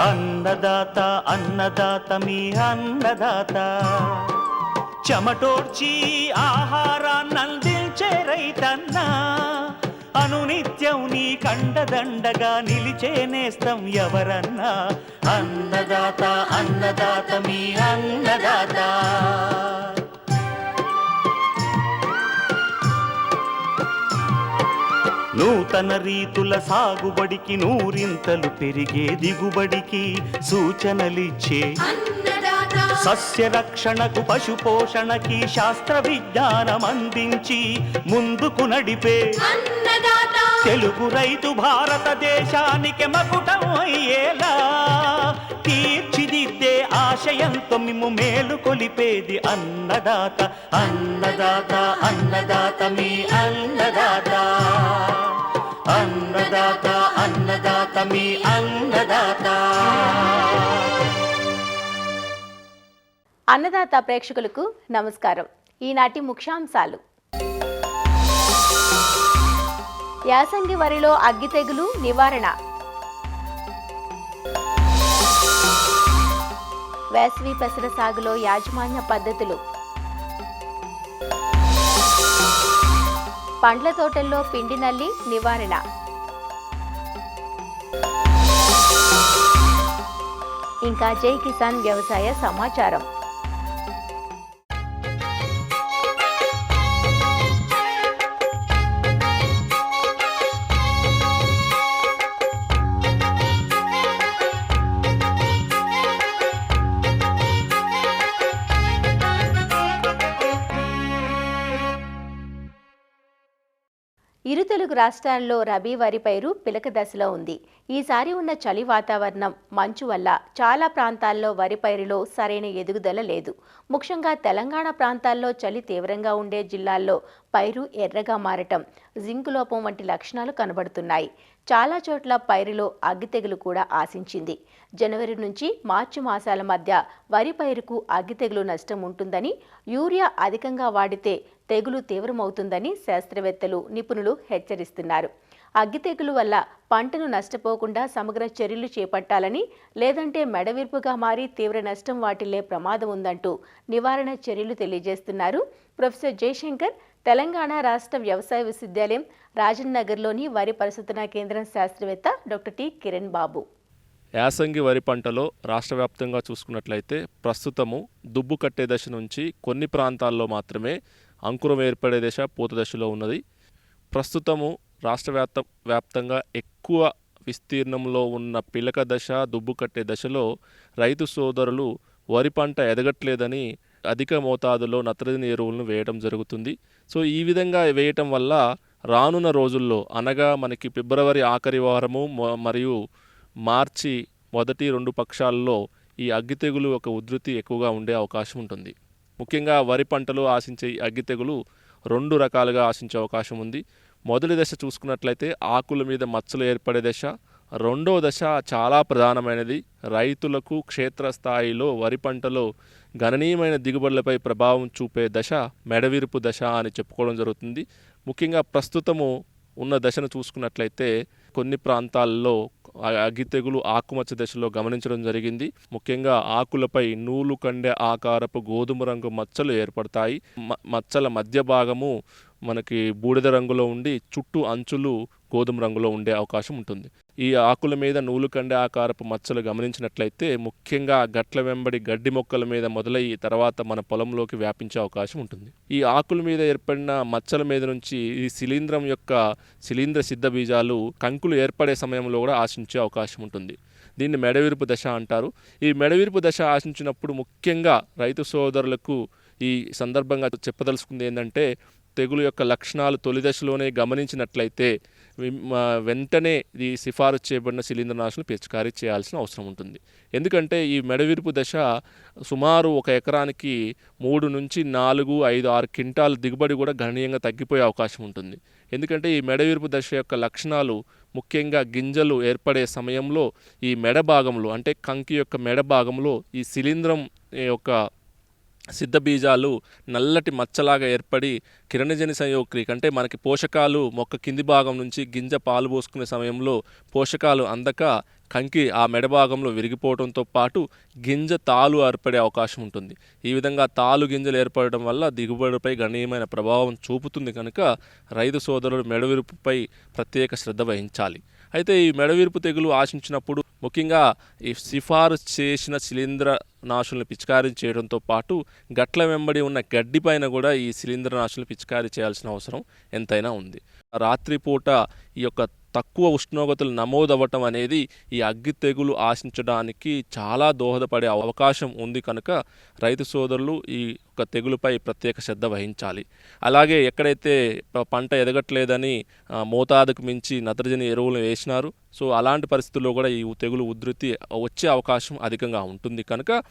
అన్నదాత అన్నదాత మీ అన్నదాత, చెమటోడ్చి ఆహారాన్నందించే రైతన్నా, అనునిత్యం నీ కండదండగా నిలిచే నేస్తం ఎవరన్నా. అన్నదాత అన్నదాత మీ అన్నదాత. నూతన రీతుల సాగుబడికి, నూరింతలు పెరిగే దిగుబడికి సూచనలిచ్చే సస్య రక్షణకు, పశు పోషణకి శాస్త్ర విజ్ఞానం అందించి ముందుకు నడిపే తెలుగు రైతు భారతదేశానికి మకుటం అయ్యేలా తీర్చిదిద్దే ఆశయంతో మిమ్ము మేలు కొలిపేది అన్నదాత. అన్నదాత అన్నదాత మీ అన్నదాత. అన్నదాత అన్నదాత మీ అన్నదాత. అన్నదాత ప్రేక్షకులకు నమస్కారం. ఈనాటి ముఖ్యాంశాలు: యాసంగి వరిలో అగ్గి తెగులు నివారణ, వేసవి పెసర సాగులో యాజమాన్య పద్ధతులు, పండ్ల తోటల్లో పిండి నల్లి నివారణ, ఇంకా జై కిసాన్ వ్యవసాయ సమాచారం. ఇరు తెలుగు రాష్ట్రాల్లో రబీ వరి పైరు పిలక దశలో ఉంది. ఈసారి ఉన్న చలి వాతావరణం, మంచు వల్ల చాలా ప్రాంతాల్లో వరి పైరులో సరైన ఎదుగుదల లేదు. ముఖ్యంగా తెలంగాణ ప్రాంతాల్లో చలి తీవ్రంగా ఉండే జిల్లాల్లో పైరు ఎర్రగా మారటం, జింక్ లోపం వంటి లక్షణాలు కనబడుతున్నాయి. చాలా చోట్ల పైరులో అగ్గి తెగులు కూడా ఆశించింది. జనవరి నుంచి మార్చి మాసాల మధ్య వరి పైరుకు అగ్గి తెగులు నష్టం ఉంటుందని, యూరియా అధికంగా వాడితే తెగులు తీవ్రమవుతుందని శాస్త్రవేత్తలు, నిపుణులు హెచ్చరిస్తున్నారు. అగ్గి తెగులు వల్ల పంటను నష్టపోకుండా సమగ్ర చర్యలు చేపట్టాలని, లేదంటే మెడవిర్పుగా మారి తీవ్ర నష్టం వాటిల్లే ప్రమాదం ఉందంటూ నివారణ చర్యలు తెలియజేస్తున్నారు ప్రొఫెసర్ జయశంకర్, తెలంగాణ రాష్ట్ర వ్యవసాయ విశ్వవిద్యాలయం రాజన్ నగర్లోని వరి పరిశోధనా కేంద్రం శాస్త్రవేత్త డాక్టర్ టి కిరణ్ బాబు. యాసంగి వరి పంటలో రాష్ట్ర వ్యాప్తంగా చూసుకున్నట్లయితే ప్రస్తుతము దుబ్బు కట్టే దశ నుంచి కొన్ని ప్రాంతాల్లో మాత్రమే అంకురం ఏర్పడే దశ, పూత దశలో ఉన్నది. ప్రస్తుతము రాష్ట్ర వ్యాప్తంగా ఎక్కువ విస్తీర్ణంలో ఉన్న పిలక దశ, దుబ్బు కట్టే దశలో రైతు సోదరులు వరి పంట ఎదగట్లేదని అధిక మోతాదులో నత్రజని ఎరువులను వేయడం జరుగుతుంది. సో ఈ విధంగా వేయటం వల్ల రానున్న రోజుల్లో, అనగా మనకి ఫిబ్రవరి ఆఖరి వారము మరియు మార్చి మొదటి 2 పక్షాల్లో ఈ అగ్గి తెగులు ఒక ఉధృతి ఎక్కువగా ఉండే అవకాశం ఉంటుంది. ముఖ్యంగా వరి పంటలో ఆశించే ఈ అగ్గి తెగులు 2 రకాలుగా ఆశించే అవకాశం ఉంది. మొదటి దశ చూసుకున్నట్లయితే ఆకుల మీద మచ్చలు ఏర్పడే దశ. రెండవ దశ చాలా ప్రధానమైనది, రైతులకు క్షేత్రస్థాయిలో వరి పంటలో గణనీయమైన దిగుబడులపై ప్రభావం చూపే దశ మెడవిరుపు దశ అని చెప్పుకోవడం జరుగుతుంది. ముఖ్యంగా ప్రస్తుతము ఉన్న దశను చూసుకున్నట్లయితే కొన్ని ప్రాంతాల్లో అగ్గి తెగులు ఆకుమచ్చ దశలో గమనించడం జరిగింది. ముఖ్యంగా ఆకులపై నూలు కండె ఆకారపు గోధుమ రంగు మచ్చలు ఏర్పడతాయి. మచ్చల మధ్య భాగము మనకి బూడిద రంగులో ఉండి చుట్టూ అంచులు గోధుమ రంగులో ఉండే అవకాశం ఉంటుంది. ఈ ఆకుల మీద నూలు కండె ఆకారపు మచ్చలు గమనించినట్లయితే ముఖ్యంగా గట్ల వెంబడి గడ్డి మొక్కల మీద మొదలయ్యి తర్వాత మన పొలంలోకి వ్యాపించే అవకాశం ఉంటుంది. ఈ ఆకుల మీద ఏర్పడిన మచ్చల మీద నుంచి ఈ శిలీంద్ర సిద్ధ బీజాలు కంకులు ఏర్పడే సమయంలో కూడా ఆశించే అవకాశం ఉంటుంది. దీన్ని మెడవిరుపు దశ అంటారు. ఈ మెడవిరుపు దశ ఆశించినప్పుడు ముఖ్యంగా రైతు సోదరులకు ఈ సందర్భంగా చెప్పదలుచుకుంది ఏంటంటే, తెగులు యొక్క లక్షణాలు తొలి దశలోనే గమనించినట్లయితే వెంటనే ఈ సిఫారసు చేయబడిన శిలీంద్రనాశులు పిచికారీ చేయాల్సిన అవసరం ఉంటుంది. ఎందుకంటే ఈ మెడవిరుపు దశ సుమారు 1 ఎకరానికి 3 నుంచి 4, 5, 6 క్వింటాల్ దిగుబడి కూడా గణనీయంగా తగ్గిపోయే అవకాశం ఉంటుంది. ఎందుకంటే ఈ మెడవిరుపు దశ యొక్క లక్షణాలు ముఖ్యంగా గింజలు ఏర్పడే సమయంలో ఈ మెడ భాగంలో, అంటే కంకి యొక్క మెడ భాగంలో ఈ శిలీంద్రం యొక్క సిద్ధ బీజాలు నల్లటి మచ్చలాగా ఏర్పడి కిరణజని సంయోగక్రియ, అంటే మనకి పోషకాలు మొక్క కింది భాగం నుంచి గింజ పాలు పోసుకునే సమయంలో పోషకాలు అందక కంకి ఆ మెడ భాగంలో విరిగిపోవడంతో పాటు గింజ తాలు ఏర్పడే అవకాశం ఉంటుంది. ఈ విధంగా తాలు గింజలు ఏర్పడడం వల్ల దిగుబడిపై గణనీయమైన ప్రభావం చూపుతుంది కనుక రైతు సోదరులు మెడవిరుపుపై ప్రత్యేక శ్రద్ధ వహించాలి. అయితే ఈ మెడవిరుపు తెగులు ఆశించినప్పుడు ముఖ్యంగా ఈ సిఫారసు చేసిన శిలీంద్రనాశులను పిచికారీ చేయడంతో పాటు గట్ల వెంబడి ఉన్న గడ్డి పైన కూడా ఈ శిలీంద్రనాశులను పిచికారీ చేయాల్సిన అవసరం ఎంతైనా ఉంది. రాత్రిపూట ఈ యొక్క తక్కువ ఉష్ణోగ్రతలు నమోదవ్వటం అనేది ఈ అగ్గి తెగులు ఆశించడానికి చాలా దోహదపడే అవకాశం ఉంది కనుక రైతు సోదరులు ఈ యొక్క తెగులుపై ప్రత్యేక శ్రద్ధ వహించాలి. అలాగే ఎక్కడైతే పంట ఎదగట్లేదని మోతాదుకు మించి నత్రజని ఎరువులు వేసినారు, సో అలాంటి పరిస్థితుల్లో కూడా ఈ తెగులు ఉధృతి వచ్చే అవకాశం అధికంగా ఉంటుంది కనుక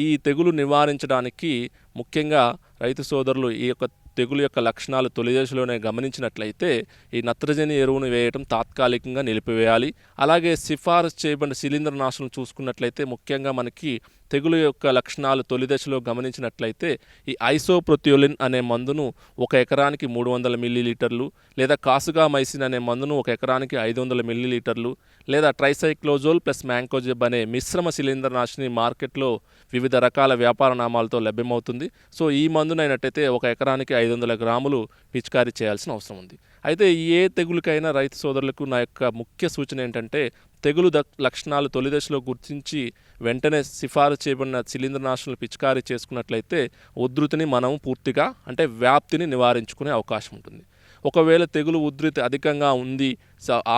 ఈ తెగులు నివారించడానికి ముఖ్యంగా రైతు సోదరులు ఈ యొక్క తెగులు యొక్క లక్షణాలు తొలి దశలోనే గమనించినట్లయితే ఈ నత్రజని ఎరువును వేయటం తాత్కాలికంగా నిలిపివేయాలి. అలాగే సిఫారసు చేయబడిన శిలీంద్రనాశనం చూసుకున్నట్లయితే ముఖ్యంగా మనకి తెగులు యొక్క లక్షణాలు తొలి దశలో గమనించినట్లయితే ఈ ఐసోప్రొథియోలిన్ అనే మందును 1 ఎకరానికి 300 మిల్లీలీటర్లు, లేదా కాసుగామైసిన్ అనే మందును 1 ఎకరానికి 500 మిల్లీలీటర్లు, లేదా ట్రైసైక్లోజోల్ ప్లస్ మ్యాంకోజెబ్ అనే మిశ్రమ శిలీంద్రనాశిని మార్కెట్లో వివిధ రకాల వ్యాపార నామాలతో లభ్యమవుతుంది. సో ఈ మందునైనట్టయితే 1 ఎకరానికి 500 గ్రాములు పిచికారీ చేయాల్సిన అవసరం ఉంది. అయితే ఏ తెగులుకైనా రైతు సోదరులకు నా యొక్క ముఖ్య సూచన ఏంటంటే తెగులు లక్షణాలు తొలి దశలో గుర్తించి వెంటనే సిఫారసు చేయబడిన శిలీంద్రనాశనాలు పిచికారీ చేసుకున్నట్లయితే ఉధృతిని మనం పూర్తిగా అంటే వ్యాప్తిని నివారించుకునే అవకాశం ఉంటుంది. ఒకవేళ తెగులు ఉధృతి అధికంగా ఉంది,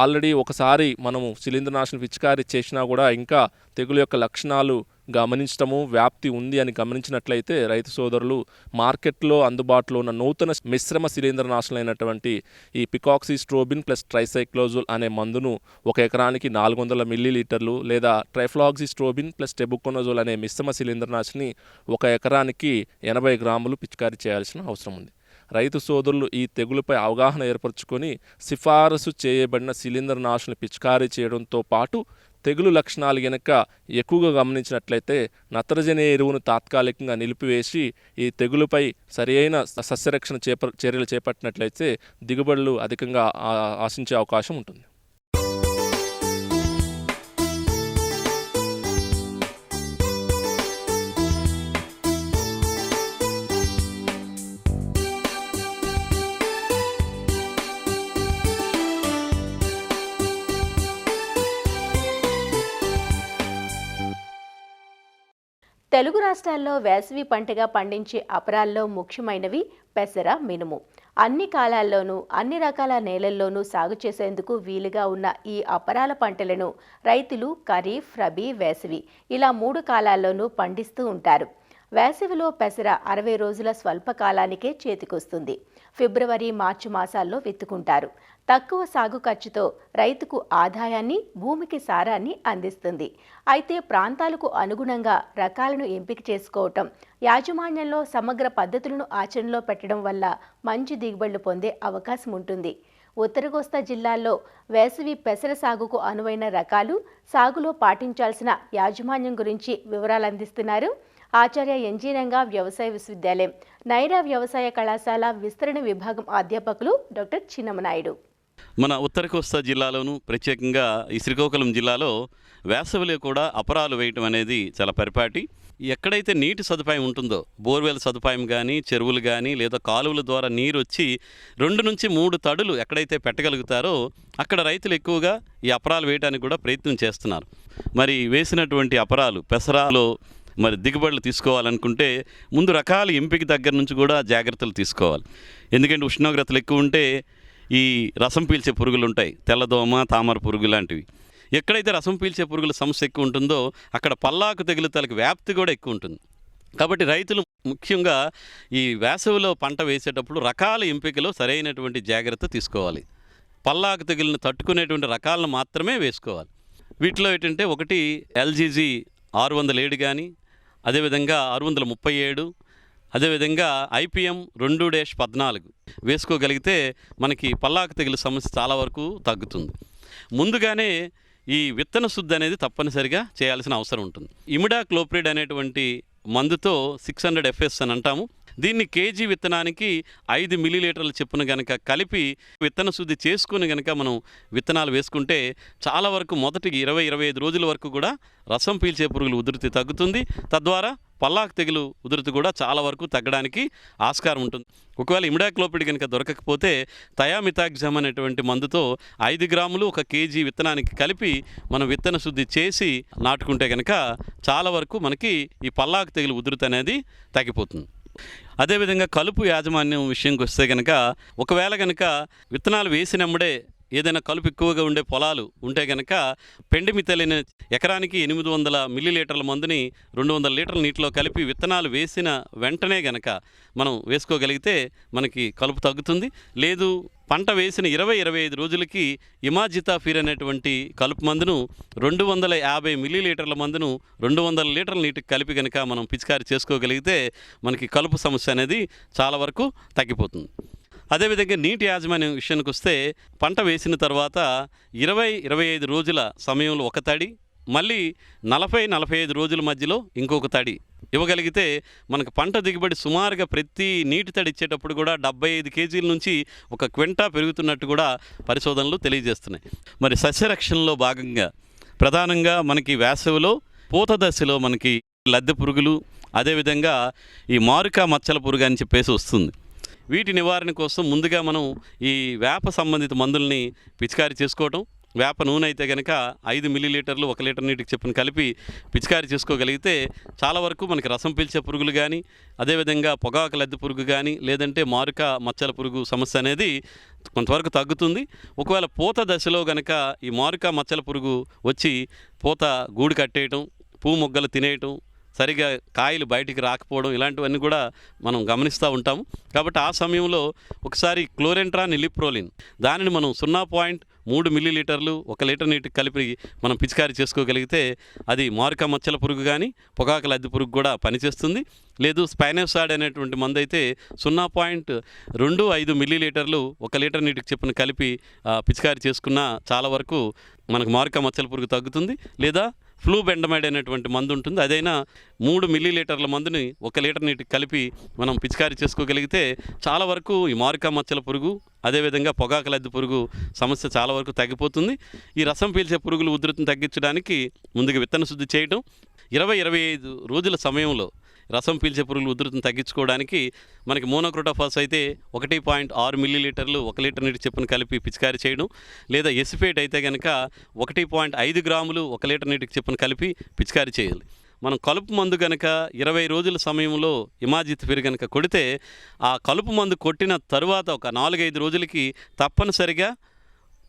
ఆల్రెడీ ఒకసారి మనము శిలీంద్రనాశనం పిచికారీ చేసినా కూడా ఇంకా తెగులు యొక్క లక్షణాలు గమనించడము వ్యాప్తి ఉంది అని గమనించినట్లయితే రైతు సోదరులు మార్కెట్లో అందుబాటులో ఉన్న నూతన మిశ్రమ శిలీంద్రనాశనమైనటువంటి ఈ పికాక్సిస్ట్రోబిన్ ప్లస్ ట్రైసైక్లోజోల్ అనే మందును 1 ఎకరానికి 400 మిల్లీలీటర్లు, లేదా ట్రైఫ్లాక్సిస్ట్రోబిన్ ప్లస్ టెబుకోనజోల్ అనే మిశ్రమ శిలీంద్రనాశిని 1 ఎకరానికి 80 గ్రాములు పిచికారీ చేయాల్సిన అవసరం ఉంది. రైతు సోదరులు ఈ తెగులుపై అవగాహన ఏర్పరచుకొని సిఫారసు చేయబడిన శిలీంద్రనాశులను పిచికారీ చేయడంతో పాటు తెగులు లక్షణాలు గనక ఎక్కువగా గమనించినట్లయితే నత్రజని ఎరువును తాత్కాలికంగా నిలిపివేసి ఈ తెగులుపై సరియైన సస్యరక్షణ చర్యలు చేపట్టినట్లయితే దిగుబడులు అధికంగా ఆశించే అవకాశం ఉంటుంది. తెలుగు రాష్ట్రాల్లో వేసవి పంటగా పండించే అపరాల్లో ముఖ్యమైనవి పెసర, మినుము. అన్ని కాలాల్లోనూ అన్ని రకాల నేలల్లోనూ సాగు చేసేందుకు వీలుగా ఉన్న ఈ అపరాల పంటలను రైతులు ఖరీఫ్, రబీ, వేసవి ఇలా 3 కాలాల్లోనూ పండిస్తూ ఉంటారు. వేసవిలో పెసర 60 రోజుల స్వల్పకాలానికే చేతికొస్తుంది. ఫిబ్రవరి, మార్చి మాసాల్లో విత్తుకుంటారు. తక్కువ సాగు ఖర్చుతో రైతుకు ఆదాయాన్ని, భూమికి సారాన్ని అందిస్తుంది. అయితే ప్రాంతాలకు అనుగుణంగా రకాలను ఎంపిక చేసుకోవటం, యాజమాన్యంలో సమగ్ర పద్ధతులను ఆచరణలో పెట్టడం వల్ల మంచి దిగుబడులు పొందే అవకాశం ఉంటుంది. ఉత్తర కోస్తా జిల్లాల్లో వేసవి పెసర సాగుకు అనువైన రకాలు, సాగులో పాటించాల్సిన యాజమాన్యం గురించి వివరాలు అందిస్తున్నారు ఆచార్య ఎన్జీ రంగా వ్యవసాయ విశ్వవిద్యాలయం, నైరా వ్యవసాయ కళాశాల విస్తరణ విభాగం అధ్యాపకులు డాక్టర్ చిన్నమనాయుడు. మన ఉత్తర కోస్తా జిల్లాలోను, ప్రత్యేకంగా ఈ శ్రీకాకుళం జిల్లాలో వేసవిలో కూడా అపరాలు వేయటం అనేది చాలా పరిపాటి. ఎక్కడైతే నీటి సదుపాయం ఉంటుందో, బోర్వెల్ సదుపాయం కానీ, చెరువులు కానీ, లేదా కాలువల ద్వారా నీరు వచ్చి 2 నుంచి 3 తడులు ఎక్కడైతే పెట్టగలుగుతారో అక్కడ రైతులు ఎక్కువగా ఈ అపరాలు వేయడానికి కూడా ప్రయత్నం చేస్తున్నారు. మరి వేసినటువంటి అపరాలు పెసరాలో మరి దిగుబడులు తీసుకోవాలనుకుంటే ముందు రకాల ఎంపిక దగ్గర నుంచి కూడా జాగ్రత్తలు తీసుకోవాలి. ఎందుకంటే ఉష్ణోగ్రతలు ఎక్కువ ఉంటే ఈ రసం పీల్చే పురుగులు ఉంటాయి, తెల్లదోమ, తామర పురుగు లాంటివి. ఎక్కడైతే రసం పీల్చే పురుగుల సమస్య ఎక్కువ ఉంటుందో అక్కడ పల్లాకు తెగులుతలకు వ్యాప్తి కూడా ఎక్కువ ఉంటుంది. కాబట్టి రైతులు ముఖ్యంగా ఈ వేసవిలో పంట వేసేటప్పుడు రకాల ఎంపికలో సరైనటువంటి జాగ్రత్త తీసుకోవాలి. పల్లాకు తెగులను తట్టుకునేటువంటి రకాలను మాత్రమే వేసుకోవాలి. వీటిలో ఏంటంటే ఒకటి LGG 607 కానీ, అదేవిధంగా 637, అదేవిధంగా IPM 2-14 వేసుకోగలిగితే మనకి పల్లాకు తెగులు సమస్య చాలా వరకు తగ్గుతుంది. ముందుగానే ఈ విత్తన శుద్ధి అనేది తప్పనిసరిగా చేయాల్సిన అవసరం ఉంటుంది. ఇమిడాక్లోప్రిడ్ అనేటువంటి మందుతో 600 FS అని అంటాము. దీన్ని కేజీ విత్తనానికి 5 మిల్లీలీటర్ల చొప్పున గనక కలిపి విత్తన శుద్ధి చేసుకుని గనక మనం విత్తనాలు వేసుకుంటే చాలా వరకు మొదటి 20-25 రోజుల వరకు కూడా రసం పీల్చే పురుగుల ఉధృతి తగ్గుతుంది. తద్వారా పల్లాకు తెగులు ఉధృతి కూడా చాలా వరకు తగ్గడానికి ఆస్కారం ఉంటుంది. ఒకవేళ ఇమిడాక్లోపిడ్ కనుక దొరకకపోతే థయామిథాగ్జామ్ అనేటువంటి మందుతో 5 గ్రాములు 1 కేజీ విత్తనానికి కలిపి మనం విత్తన శుద్ధి చేసి నాటుకుంటే కనుక చాలా వరకు మనకి ఈ పల్లాకు తెగులు ఉధృతి అనేది తగ్గిపోతుంది. అదేవిధంగా కలుపు యాజమాన్యం విషయంకి వస్తే కనుక ఒకవేళ కనుక విత్తనాలు వేసినప్పుడే ఏదైనా కలుపు ఎక్కువగా ఉండే పొలాలు ఉంటే కనుక పెండిమిథలిన్ ఎకరానికి 800 మిల్లీలీటర్ల మందుని 200 లీటర్ల నీటిలో కలిపి విత్తనాలు వేసిన వెంటనే గనక మనం వేసుకోగలిగితే మనకి కలుపు తగ్గుతుంది. లేదు పంట వేసిన 20-25 రోజులకి ఇమాజితాఫిర్ అనేటువంటి కలుపు మందును 250 మిల్లీలీటర్ల మందును 200 లీటర్ల నీటికి కలిపి కనుక మనం పిచికారి చేసుకోగలిగితే మనకి కలుపు సమస్య అనేది చాలా వరకు తగ్గిపోతుంది. అదేవిధంగా నీటి యాజమాన్యం విషయానికి వస్తే పంట వేసిన తర్వాత 20-25 రోజుల సమయంలో ఒక తడి, మళ్ళీ 40-45 రోజుల మధ్యలో ఇంకొక తడి ఇవ్వగలిగితే మనకు పంట దిగుబడి సుమారుగా ప్రతి నీటి తడి ఇచ్చేటప్పుడు కూడా 75 కేజీల నుంచి 1 క్వింటా పెరుగుతున్నట్టు కూడా పరిశోధనలు తెలియజేస్తున్నాయి. మరి సస్యరక్షణలో భాగంగా ప్రధానంగా మనకి వేసవిలో పూత దశలో మనకి లద్దె పురుగులు, అదేవిధంగా ఈ మారుకా మచ్చల పురుగు అని చెప్పేసి వస్తుంది. వీటి నివారణ కోసం ముందుగా మనం ఈ వేప సంబంధిత మందుల్ని పిచికారి చేసుకోవటం, వేప నూనె అయితే కనుక 5 మిల్లీలీటర్లు 1 లీటర్ నీటికి చొప్పున కలిపి పిచికారి చేసుకోగలిగితే చాలా వరకు మనకి రసం పీల్చే పురుగులు కానీ, అదేవిధంగా పొగాకు లద్దె పురుగు కానీ, లేదంటే మారుక మచ్చల పురుగు సమస్య అనేది కొంతవరకు తగ్గుతుంది. ఒకవేళ పూత దశలో కనుక ఈ మారుక మచ్చల పురుగు వచ్చి పూత గూడు కట్టేయటం, పువ్వు మొగ్గలు తినేయటం, సరిగా కాయలు బయటికి రాకపోవడం, ఇలాంటివన్నీ కూడా మనం గమనిస్తూ ఉంటాము. కాబట్టి ఆ సమయంలో ఒకసారి క్లోరెంట్రాన్ ఇలిప్రోలిన్ దానిని మనం 0.3 మిల్లీలీటర్లు 1 లీటర్ నీటికి కలిపి మనం పిచికారి చేసుకోగలిగితే అది మారుక మచ్చల పురుగు కానీ పొగాకు లద్దె పురుగు కూడా పనిచేస్తుంది. లేదు స్పైనోసాడ్ అనేటువంటి మందు అయితే 0.25 మిల్లీలీటర్లు 1 లీటర్ నీటికి చొప్పున కలిపి పిచికారి చేసుకున్న చాలా వరకు మనకు మారుక మచ్చల పురుగు తగ్గుతుంది. లేదా ఫ్లూ బెండమైడ్ అనేటువంటి మందు ఉంటుంది, అదైనా 3 మిల్లీలీటర్ల మందుని 1 లీటర్ నీటికి కలిపి మనం పిచికారి చేసుకోగలిగితే చాలా వరకు ఈ మారుక మచ్చల పురుగు, అదేవిధంగా పొగాకు లద్దె పురుగు సమస్య చాలా వరకు తగ్గిపోతుంది. ఈ రసం పీల్చే పురుగులు ఉధృతిని తగ్గించడానికి ముందుగా విత్తన శుద్ధి చేయటం, 20-25 రోజుల సమయంలో రసం పీల్చే పురుగులు ఉధృతిని తగ్గించుకోవడానికి మనకి మోనోక్రోటోఫాస్ అయితే 1.6 మిల్లీలీటర్లు 1 లీటర్ నీటి చొప్పున కలిపి పిచికారి చేయడం, లేదా ఎసిఫేట్ అయితే కనుక 1.5 గ్రాములు 1 లీటర్ నీటికి చొప్పున కలిపి పిచికారి చేయాలి. మనం కలుపు మందు కనుక 20 రోజుల సమయంలో ఇమాజితాఫిర్ కనుక కొడితే ఆ కలుపు మందు కొట్టిన తరువాత ఒక 4-5 రోజులకి తప్పనిసరిగా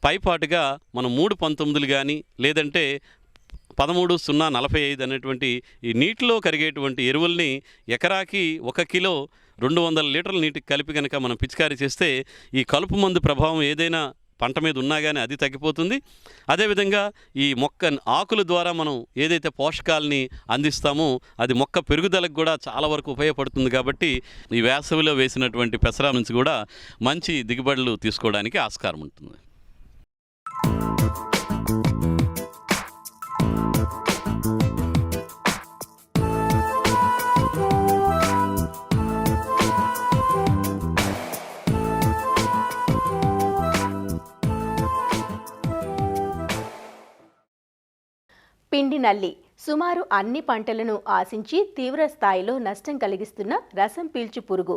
పైపాటుగా మనం 3-19 కానీ లేదంటే 13-0-45 అనేటువంటి ఈ నీటిలో కరిగేటువంటి ఎరువుల్ని ఎకరాకి 1 కిలో 200 లీటర్ల నీటికి కలిపి కనుక మనం పిచికారి చేస్తే ఈ కలుపు మందు ప్రభావం ఏదైనా పంట మీద ఉన్నా కానీ అది తగ్గిపోతుంది. అదేవిధంగా ఈ మొక్క ఆకుల ద్వారా మనం ఏదైతే పోషకాలని అందిస్తామో అది మొక్క పెరుగుదలకు కూడా చాలా వరకు ఉపయోగపడుతుంది. కాబట్టి ఈ వేసవిలో వేసినటువంటి పెసర నుంచి కూడా మంచి దిగుబడులు తీసుకోవడానికి ఆస్కారం ఉంటుంది. పిండి నల్లి సుమారు అన్ని పంటలను ఆశించి తీవ్ర స్థాయిలో నష్టం కలిగిస్తున్న రసం పీల్చు పురుగు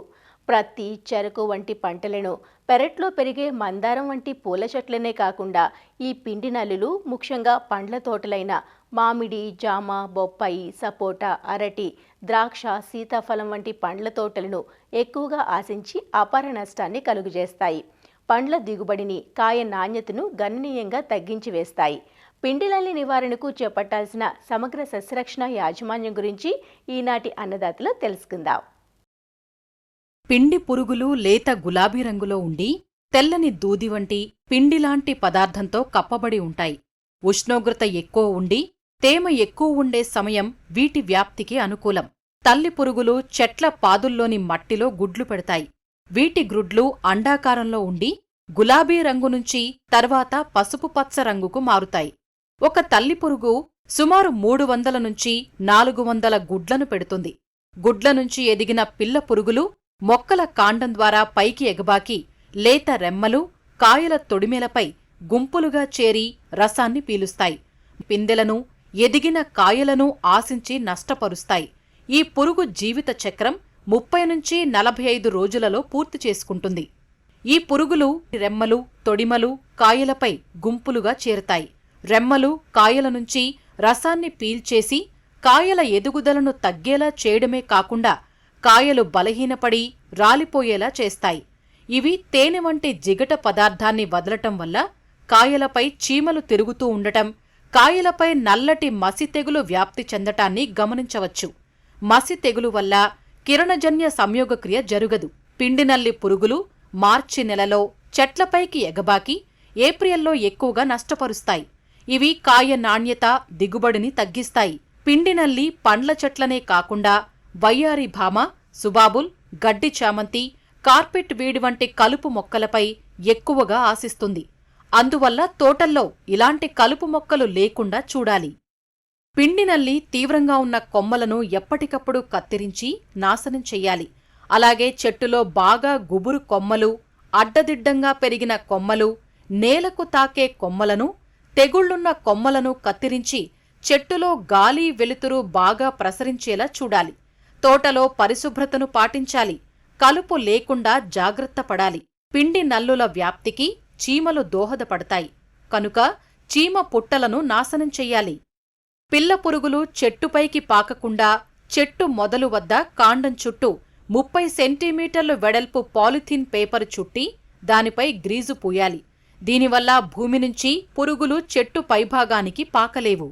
ప్రత్తి, చెరకు వంటి పంటలను, పెరట్లో పెరిగే మందారం వంటి పూల చెట్లనే కాకుండా ఈ పిండి నల్లులు ముఖ్యంగా పండ్ల తోటలైన మామిడి, జామ, బొప్పాయి, సపోటా, అరటి, ద్రాక్ష, సీతాఫలం వంటి పండ్ల తోటలను ఎక్కువగా ఆశించి అపార నష్టాన్ని కలుగజేస్తాయి. పండ్ల దిగుబడిని, కాయ నాణ్యతను గణనీయంగా తగ్గించి వేస్తాయి. పిండి నల్లి నివారణకు చేపట్టాల్సిన సమగ్ర సస్యరక్షణ యాజమాన్యం గురించి ఈనాటి అన్నదాతలో తెలుసుకుందాం. పిండి పురుగులు లేత గులాబీ రంగులో ఉండి తెల్లని దూది వంటి పిండిలాంటి పదార్థంతో కప్పబడి ఉంటాయి. ఉష్ణోగ్రత ఎక్కువ ఉండి తేమ ఎక్కువ ఉండే సమయం వీటి వ్యాప్తికి అనుకూలం. తల్లి పురుగులు చెట్ల పాదుల్లోని మట్టిలో గుడ్లు పెడతాయి. వీటి గ్రుడ్లు అండాకారంలో ఉండి గులాబీ రంగు నుంచి తర్వాత పసుపు పచ్చ రంగుకు మారుతాయి. ఒక తల్లి పురుగు సుమారు 300 నుంచి 400 గుడ్లను పెడుతుంది. గుడ్ల నుంచి ఎదిగిన పిల్ల పురుగులు మొక్కల కాండం ద్వారా పైకి ఎగబాకి లేత రెమ్మలు, కాయల తొడిమెలపై గుంపులుగా చేరి రసాన్ని పీలుస్తాయి. పిందెలను, ఎదిగిన కాయలను ఆశించి నష్టపరుస్తాయి. ఈ పురుగు జీవిత చక్రం 30 నుంచి 45 రోజులలో పూర్తి చేసుకుంటుంది. ఈ పురుగులు రెమ్మలు, తొడిమలు, కాయలపై గుంపులుగా చేరుతాయి. రెమ్మలు, కాయల నుంచి రసాన్ని పీల్చేసి కాయల ఎదుగుదలను తగ్గేలా చేయడమే కాకుండా కాయలు బలహీనపడి రాలిపోయేలా చేస్తాయి. ఇవి తేనె వంటి జిగట పదార్థాన్ని వదలటం వల్ల కాయలపై చీమలు తిరుగుతూ ఉండటం, కాయలపై నల్లటి మసి తెగులు వ్యాప్తి చెందటాన్ని గమనించవచ్చు. మసి తెగులు వల్ల కిరణజన్య సంయోగక్రియ జరుగదు. పిండినల్లి పురుగులు మార్చి నెలలో చెట్లపైకి ఎగబాకి ఏప్రిల్లో ఎక్కువగా నష్టపరుస్తాయి. ఇవి కాయ నాణ్యత, దిగుబడిని తగ్గిస్తాయి. పిండినల్లి పండ్ల చెట్లనే కాకుండా వయ్యారి భామ, సుబాబుల్, గడ్డి చామంతి, కార్పెట్ వీడి వంటి కలుపు మొక్కలపై ఎక్కువగా ఆశిస్తుంది. అందువల్ల తోటల్లో ఇలాంటి కలుపు మొక్కలు లేకుండా చూడాలి. పిండినల్లి తీవ్రంగా ఉన్న కొమ్మలను ఎప్పటికప్పుడు కత్తిరించి నాశనం చెయ్యాలి. అలాగే చెట్టులో బాగా గుబురు కొమ్మలు, అడ్డదిడ్డంగా పెరిగిన కొమ్మలు, నేలకు తాకే కొమ్మలను, తెగుళ్లున్న కొమ్మలను కత్తిరించి చెట్టులో గాలి, వెలుతురు బాగా ప్రసరించేలా చూడాలి. తోటలో పరిశుభ్రతను పాటించాలి. కలుపు లేకుండా జాగ్రత్త పడాలి. పిండి నల్లుల వ్యాప్తికి చీమలు దోహదపడతాయి కనుక చీమ పుట్టలను నాశనం చెయ్యాలి. పిల్ల పురుగులు చెట్టుపైకి పాకకుండా చెట్టు మొదలు వద్ద కాండం చుట్టూ 30 సెంటీమీటర్లు వెడల్పు పాలిథీన్ పేపరు చుట్టి దానిపై గ్రీజు పూయాలి. దీనివల్ల భూమి నుంచి పురుగులు చెట్టు పైభాగానికి పాకలేవు.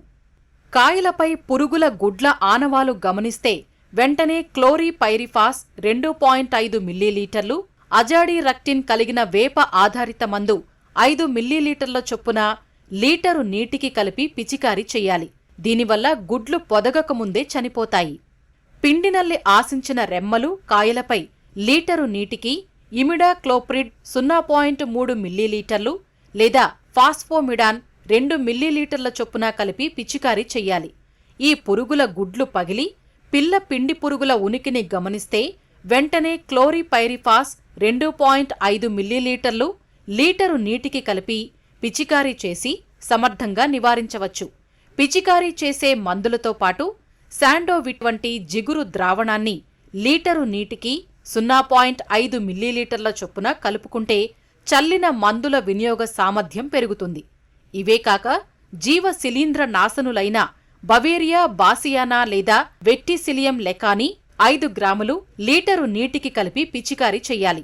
కాయలపై పురుగుల గుడ్ల ఆనవాలు గమనిస్తే వెంటనే క్లోరిపైరిఫాస్ 2.5 మిల్లీలీటర్లు, అజాడీరక్టిన్ కలిగిన వేప ఆధారిత మందు 5 మిల్లీలీటర్ల చొప్పున లీటరు నీటికి కలిపి పిచికారీ చెయ్యాలి. దీనివల్ల గుడ్లు పొదగకముందే చనిపోతాయి. పిండినల్లి ఆశించిన రెమ్మలు, కాయలపై లీటరు నీటికి ఇమిడాక్లోప్రిడ్ 0.3 మిల్లీలీటర్లు లేదా ఫాస్ఫోమిడాన్ 2 మిల్లీలీటర్ల చొప్పున కలిపి పిచికారీ చెయ్యాలి. ఈ పురుగుల గుడ్లు పగిలి పిల్ల పిండి పురుగుల ఉనికిని గమనిస్తే వెంటనే క్లోరిపైరిఫాస్ 2.5 మిల్లీలీటర్లు లీటరు నీటికి కలిపి పిచికారీ చేసి సమర్థంగా నివారించవచ్చు. పిచికారీ చేసే మందులతో పాటు శాండోవిట్ వంటి జిగురు ద్రావణాన్ని లీటరు నీటికి 0.5 మిల్లీలీటర్ల చొప్పున కలుపుకుంటే చల్లిన మందుల వినియోగ సామర్థ్యం పెరుగుతుంది. ఇవే కాక జీవ శిలీంద్ర నాశనులైన బవేరియా బాసియానా లేదా వెట్టిసిలియం లెకాని 5 గ్రాములు లీటరు నీటికి కలిపి పిచికారీ చెయ్యాలి.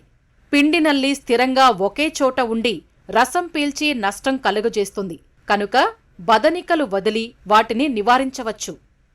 పిండినల్లి స్థిరంగా ఒకే చోట ఉండి రసం పీల్చి నష్టం కలుగజేస్తుంది కనుక బదనికలు వదిలి వాటిని నివారించవచ్చు.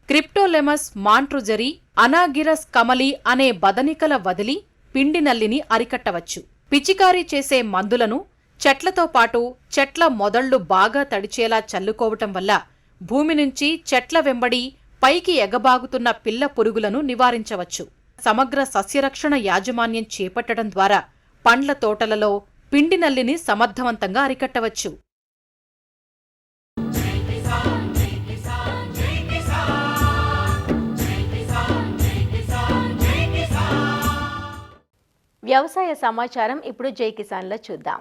క్రిప్టోలెమస్ మాంట్రుజరీ, అనాగిరస్ కమలి అనే బదనికల వదిలి పిండినల్లిని అరికట్టవచ్చు. పిచికారీ చేసే మందులను చెట్లతో పాటు చెట్ల మొదళ్లు బాగా తడిచేలా చల్లుకోవటం వల్ల భూమి నుంచి చెట్ల వెంబడి పైకి ఎగబాగుతున్న పిల్ల పురుగులను నివారించవచ్చు. సమగ్ర సస్యరక్షణ యాజమాన్యం చేపట్టడం ద్వారా పండ్ల తోటలలో పిండినల్లిని సమర్థవంతంగా అరికట్టవచ్చు. వ్యవసాయ సమాచారం ఇప్పుడు జై కిసాన్లో చూద్దాం.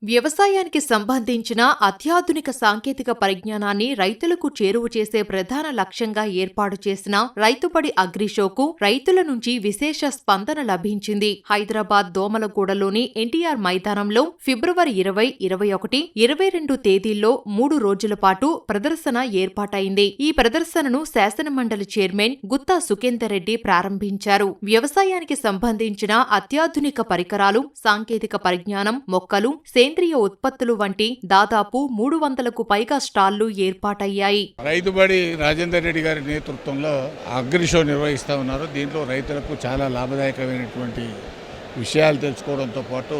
వ్యవసాయానికి సంబంధించిన అత్యాధునిక సాంకేతిక పరిజ్ఞానాన్ని రైతులకు చేరువ చేసే ప్రధాన లక్ష్యంగా ఏర్పాటు చేసిన రైతుబడి అగ్రిషోకు రైతుల నుంచి విశేష స్పందన లభించింది. హైదరాబాద్ దోమలగూడలోని ఎన్టీఆర్ మైదానంలో ఫిబ్రవరి 20, 21, 22 తేదీల్లో 3 రోజుల పాటు ప్రదర్శన ఏర్పాటైంది. ఈ ప్రదర్శనను శాసనమండలి చైర్మన్ గుత్తా సుఖేందర్ రెడ్డి ప్రారంభించారు. వ్యవసాయానికి సంబంధించిన అత్యాధునిక పరికరాలు, సాంకేతిక పరిజ్ఞానం, మొక్కలు, సేంద్రియ ఉత్పత్తులు వంటి దాదాపు 300కు పైగా స్టాళ్లు ఏర్పాటయ్యాయి. రైతుబడి రాజేందర్ రెడ్డి గారి నేతృత్వంలో అగ్రిషో నిర్వహిస్తూ ఉన్నారు. దీంట్లో రైతులకు చాలా లాభదాయకమైనటువంటి విషయాలు తెలుసుకోవడంతో పాటు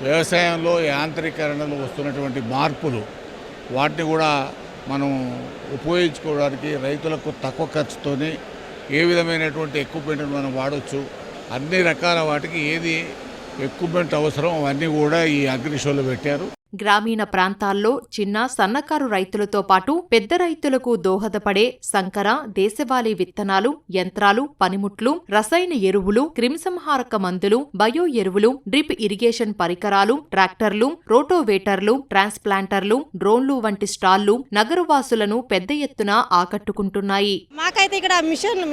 వ్యవసాయంలో యాంత్రీకరణలో వస్తున్నటువంటి మార్పులు వాటిని కూడా మనం ఉపయోగించుకోవడానికి రైతులకు తక్కువ ఖర్చుతోనే ఏ విధమైనటువంటి ఎక్విప్మెంట్ మనం వాడవచ్చు, అన్ని రకాల వాటికి ఏది ఎక్విప్మెంట్ అవసరం అవన్నీ కూడా ఈ అగ్రిషోలో పెట్టారు. గ్రామీణ ప్రాంతాల్లో చిన్న సన్నకారు రైతులతో పాటు పెద్ద రైతులకు దోహదపడే సంకర, దేశవాళీ విత్తనాలు, యంత్రాలు, పనిముట్లు, రసాయన ఎరువులు, క్రిమిసంహారక మందులు, బయో ఎరువులు, డ్రిప్ ఇరిగేషన్ పరికరాలు, ట్రాక్టర్లు, రోటోవేటర్లు, ట్రాన్స్ప్లాంటర్లు, డ్రోన్లు వంటి స్టాళ్లు నగరవాసులను పెద్ద ఎత్తున ఆకట్టుకుంటున్నాయి. మాకైతే ఇక్కడ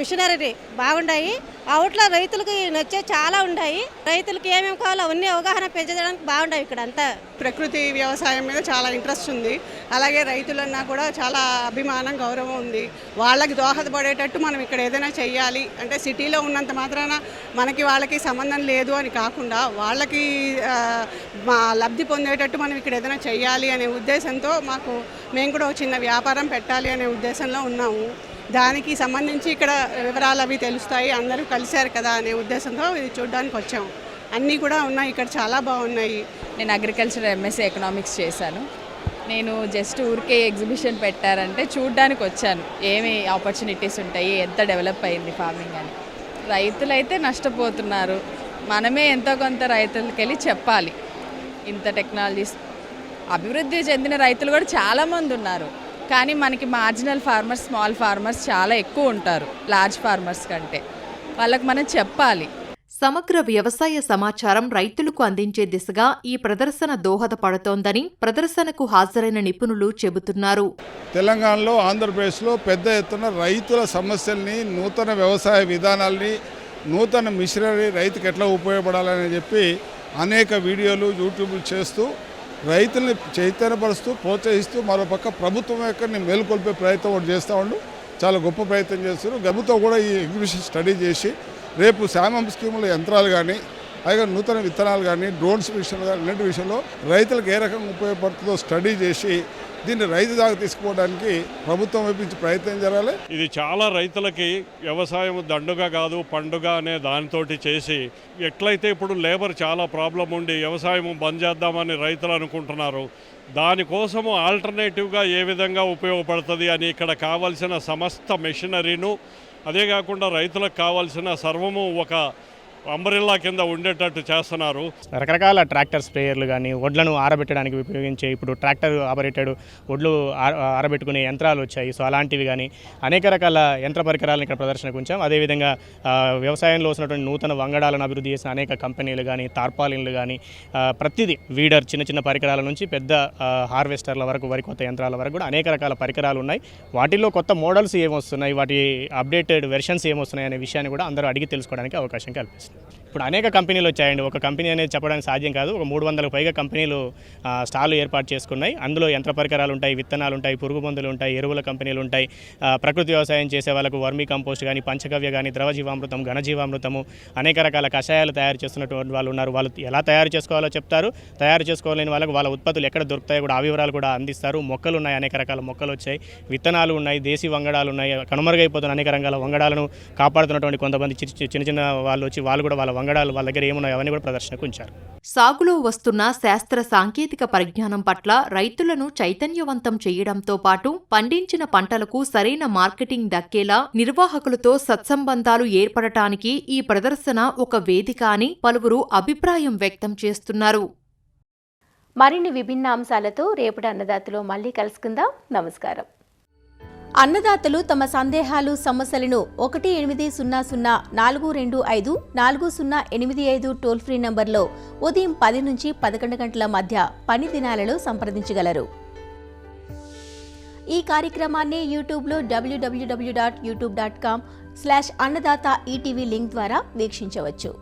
మిషనరీ బాగుంటాయి. అవుట్ల రైతులకి నచ్చే చాలా ఉన్నాయి. రైతులకి ఏమేమి కావాలో అవన్నీ అవగాహన పెంచడానికి బాగుంటాయి. ఇక్కడ అంతా ప్రకృతి వ్యవసాయం మీద చాలా ఇంట్రెస్ట్ ఉంది. అలాగే రైతులన్నా కూడా చాలా అభిమానం, గౌరవం ఉంది. వాళ్ళకి దోహదపడేటట్టు మనం ఇక్కడ ఏదైనా చెయ్యాలి అంటే సిటీలో ఉన్నంత మాత్రాన మనకి వాళ్ళకి సంబంధం లేదు అని కాకుండా వాళ్ళకి లబ్ధి పొందేటట్టు మనం ఇక్కడ ఏదైనా చెయ్యాలి అనే ఉద్దేశంతో మేము కూడా ఒక చిన్న వ్యాపారం పెట్టాలి అనే ఉద్దేశంలో ఉన్నాము. దానికి సంబంధించి ఇక్కడ వివరాలు అవి తెలుస్తాయి, అందరూ కలిశారు కదా అనే ఉద్దేశంతో ఇది చూడడానికి వచ్చాము. అన్నీ కూడా ఉన్నాయి, ఇక్కడ చాలా బాగున్నాయి. నేను అగ్రికల్చర్ ఎంఎస్సీ ఎకనామిక్స్ చేశాను. నేను జస్ట్ ఊరికే ఎగ్జిబిషన్ పెట్టారంటే చూడ్డానికి వచ్చాను, ఏమి ఆపర్చునిటీస్ ఉంటాయి, ఎంత డెవలప్ అయింది ఫార్మింగ్ అని. రైతులైతే నష్టపోతున్నారు, మనమే ఎంతో కొంత రైతులకి వెళ్ళి చెప్పాలి. ఇంత టెక్నాలజీస్ అభివృద్ధి చెందిన రైతులు కూడా చాలామంది ఉన్నారు, కానీ మనకి మార్జినల్ ఫార్మర్స్, స్మాల్ ఫార్మర్స్ చాలా ఎక్కువ ఉంటారు లార్జ్ ఫార్మర్స్ కంటే. వాళ్ళకి మనం చెప్పాలి. సమగ్ర వ్యవసాయ సమాచారం రైతులకు అందించే దిశగా ఈ ప్రదర్శన దోహదపడుతోందని ప్రదర్శనకు హాజరైన నిపుణులు చెబుతున్నారు. తెలంగాణలో, ఆంధ్రప్రదేశ్లో పెద్ద ఎత్తున రైతుల సమస్యల్ని, నూతన వ్యవసాయ విధానాల్ని, నూతన మిషనరీ రైతుకు ఎట్లా ఉపయోగపడాలని చెప్పి అనేక వీడియోలు యూట్యూబ్లు చేస్తూ రైతుల్ని చైతన్యపరుస్తూ, ప్రోత్సహిస్తూ, మరోపక్క ప్రభుత్వం యొక్క మేలుకొల్పే ప్రయత్నం ఒకటి చేస్తూ ఉండు. చాలా గొప్ప ప్రయత్నం చేస్తారు. ప్రభుత్వం కూడా ఈ ఎగ్జిబిషన్ స్టడీ చేసి రేపు శామం స్కీముల యంత్రాలు కానీ, అలాగే నూతన విత్తనాలు కానీ, డ్రోన్స్ విషయంలో కానీ, ఇలాంటి విషయంలో రైతులకు ఏ రకంగా ఉపయోగపడుతుందో స్టడీ చేసి దీన్ని రైతు దాకా తీసుకుపోవడానికి ప్రభుత్వం వైపు ప్రయత్నం జరగాలి. ఇది చాలా రైతులకి వ్యవసాయం దండుగా కాదు, పండుగ అనే దానితోటి చేసి, ఎట్లయితే ఇప్పుడు లేబర్ చాలా ప్రాబ్లం ఉండి వ్యవసాయం బంద్ చేద్దామని రైతులు అనుకుంటున్నారు, దానికోసము ఆల్టర్నేటివ్గా ఏ విధంగా ఉపయోగపడుతుంది అని ఇక్కడ కావాల్సిన సమస్త మెషినరీను, అదే కాకుండా రైతులకు కావాల్సిన సర్వము ఒక అంబ్రెల్లా కింద ఉండేటట్టు చేస్తున్నారు. రకరకాల ట్రాక్టర్ స్ప్రేయర్లు కానీ, వడ్లను ఆరబెట్టడానికి ఉపయోగించే ఇప్పుడు ట్రాక్టర్ ఆపరేటెడ్ వడ్లు ఆరబెట్టుకునే యంత్రాలు వచ్చాయి. సో అలాంటివి కానీ అనేక రకాల యంత్ర పరికరాలను ఇక్కడ ప్రదర్శనకు ఉంచాం. అదేవిధంగా వ్యవసాయంలో వస్తున్నటువంటి నూతన వంగడాలను అభివృద్ధి చేసిన అనేక కంపెనీలు కానీ, తార్పాలిన్లు కానీ, ప్రతిదీ వీడర్, చిన్న చిన్న పరికరాల నుంచి పెద్ద హార్వెస్టర్ల వరకు, వరి కొత్త యంత్రాల వరకు కూడా అనేక రకాల పరికరాలు ఉన్నాయి. వాటిల్లో కొత్త మోడల్స్ ఏమొస్తున్నాయి, వాటి అప్డేటెడ్ వెర్షన్స్ ఏమొస్తున్నాయి అనే విషయాన్ని కూడా అందరూ అడిగి తెలుసుకోవడానికి అవకాశం కల్పిస్తుంది. ఇప్పుడు అనేక కంపెనీలు వచ్చాయండి. ఒక కంపెనీ అనేది చెప్పడానికి సాధ్యం కాదు. ఒక 300కు పైగా కంపెనీలు స్టాళ్ళు ఏర్పాటు చేసుకున్నాయి. అందులో యంత్ర పరికరాలు ఉంటాయి, విత్తనాలు ఉంటాయి, పురుగు మందులు ఉంటాయి, ఎరువుల కంపెనీలు ఉంటాయి. ప్రకృతి వ్యవసాయం చేసే వాళ్ళకు వర్మీ కంపోస్ట్ కానీ, పంచగవ్య కానీ, ద్రవజీవామృతం, ఘనజీవామృతము, అనేక రకాల కషాయాలు తయారు చేస్తున్నటువంటి వాళ్ళు ఉన్నారు. వాళ్ళు ఎలా తయారు చేసుకోవాలో చెప్తారు. తయారు చేసుకోలేని వాళ్ళకు వాళ్ళ ఉత్పత్తులు ఎక్కడ దొరుకుతాయో కూడా ఆ వివరాలు కూడా అందిస్తారు. మొక్కలు ఉన్నాయి, అనేక రకాల మొక్కలు వచ్చాయి, విత్తనాలు ఉన్నాయి, దేశీ వంగడాలు ఉన్నాయి. కనుమరుగైపోతున్న అనేక రంగాల వంగడాలను కాపాడుతున్నటువంటి కొంతమంది చిన్న చిన్న వాళ్ళు వచ్చి వాళ్ళు కూడా వాళ్ళ వంగడాలు వాళ్ళ దగ్గర ఏమున్నాయో అవన్నీ కూడా ప్రదర్శనకు ఉంచారు. సాగులో వస్తున్న శాస్త్ర సాంకేతిక పరిజ్ఞానం పట్ల రైతులను చైతన్యవంతం చేయడంతో పాటు పండించిన పంటలకు సరైన మార్కెటింగ్ దక్కేలా నిర్వాహకులతో సత్సంబంధాలు ఏర్పడటానికి ఈ ప్రదర్శన ఒక వేదిక అని పలువురు అభిప్రాయం వ్యక్తం చేస్తున్నారు. మరిన్ని విభిన్న అంశాలతో రేపటి అన్నదాతలో మళ్ళీ కలుసుకుందాం. నమస్కారం. అన్నదాతలు తమ సందేహాలు, సమస్యలను 18004254085 టోల్ ఫ్రీ నంబర్లో ఉదయం 10 నుంచి 11 గంటల మధ్య పని దినాలలో సంప్రదించగలరు. ఈ కార్యక్రమాన్ని యూట్యూబ్లో www.youtube.com/annadata ETV లింక్ ద్వారా వీక్షించవచ్చు.